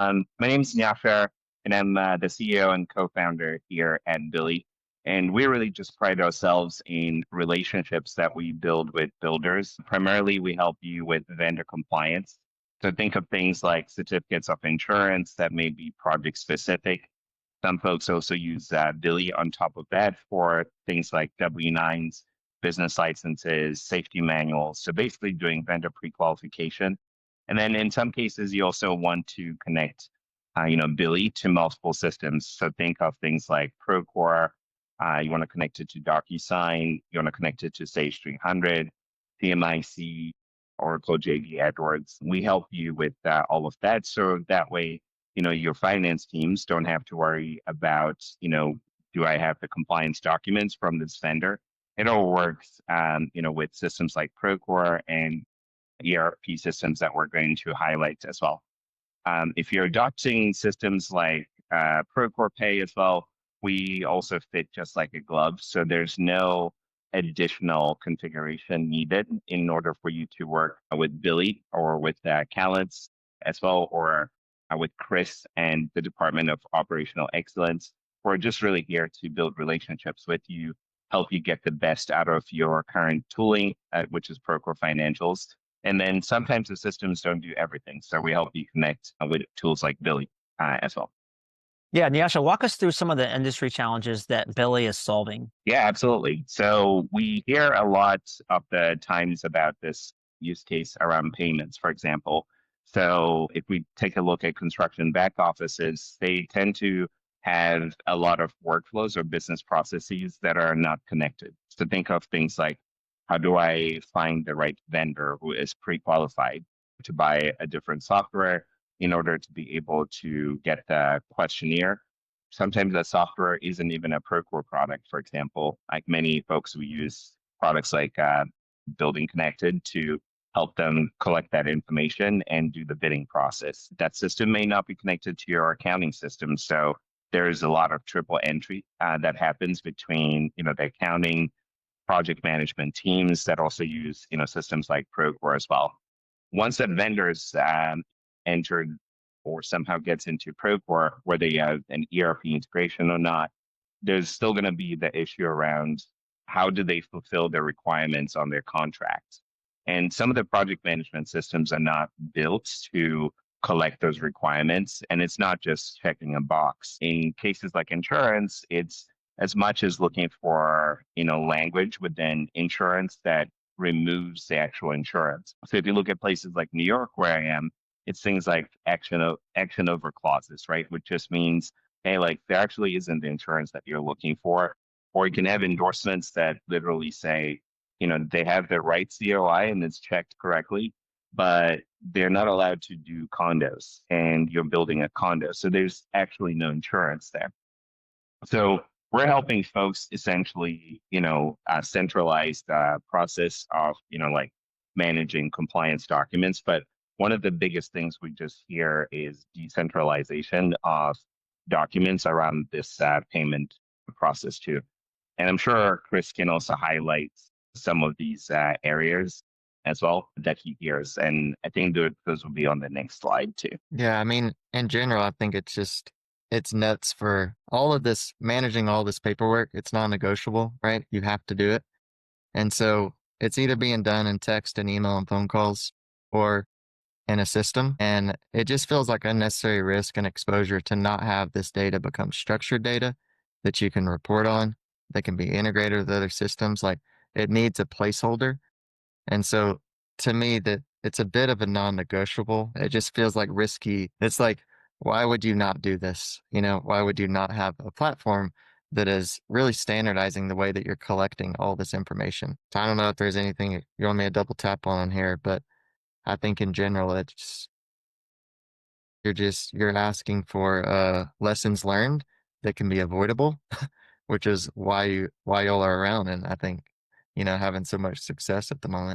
My name is Nyasha, and I'm the CEO and co-founder here at Billy. And we really just pride ourselves in relationships that we build with builders. Primarily, we help you with vendor compliance. So think of things like certificates of insurance that may be project specific. Some folks also use Billy on top of that for things like W-9s, business licenses, safety manuals. So basically doing vendor pre-qualification. And then in some cases, you also want to connect, Billy to multiple systems. So think of things like Procore. You want to connect it to DocuSign. You want to connect it to Sage 300, CMIC, Oracle JD Edwards. We help you with all of that. So that way, your finance teams don't have to worry about, do I have the compliance documents from this vendor? It all works, with systems like Procore and ERP systems that we're going to highlight as well. If you're adopting systems like Procore Pay as well, we also fit just like a glove. So there's no additional configuration needed in order for you to work with Billy or with Callance as well, or with Chris and the Department of Operational Excellence. We're just really here to build relationships with you, help you get the best out of your current tooling, which is Procore Financials. And then sometimes the systems don't do everything. So we help you connect with tools like Billy as well. Yeah, Nyasha, walk us through some of the industry challenges that Billy is solving. Yeah, absolutely. So we hear a lot of the times about this use case around payments, for example. So if we take a look at construction back offices, they tend to have a lot of workflows or business processes that are not connected. So think of things like, how do I find the right vendor who is pre-qualified to buy a different software in order to be able to get the questionnaire? Sometimes that software isn't even a Procore product, for example. Like many folks, we use products like Building Connected to help them collect that information and do the bidding process. That system may not be connected to your accounting system. So there's a lot of triple entry that happens between, the accounting, project management teams that also use, systems like Procore as well. Once that vendor's entered or somehow gets into Procore, whether you have an ERP integration or not, there's still going to be the issue around how do they fulfill their requirements on their contracts. And some of the project management systems are not built to collect those requirements. And it's not just checking a box. In cases like insurance, it's as much as looking for, language within insurance that removes the actual insurance. So if you look at places like New York, where I am, it's things like action over clauses, right? Which just means, hey, like there actually isn't the insurance that you're looking for. Or you can have endorsements that literally say, they have the right COI and it's checked correctly, but they're not allowed to do condos and you're building a condo. So there's actually no insurance there. So we're helping folks essentially, centralize the process of, like managing compliance documents. But one of the biggest things we just hear is decentralization of documents around this payment process too. And I'm sure Chris can also highlight some of these areas as well that he hears. And I think those will be on the next slide too. Yeah, I mean, in general, I think it's nuts for all of this, managing all this paperwork. It's non-negotiable, right? You have to do it. And so it's either being done in text and email and phone calls or in a system. And it just feels like unnecessary risk and exposure to not have this data become structured data that you can report on, that can be integrated with other systems. Like it needs a placeholder. And so to me, that it's a bit of a non-negotiable. It just feels like risky. It's like, why would you not do this? Why would you not have a platform that is really standardizing the way that you're collecting all this information? So I don't know if there's anything you want me to double tap on here, but I think in general, you're asking for lessons learned that can be avoidable, which is why y'all are around. And I think, having so much success at the moment.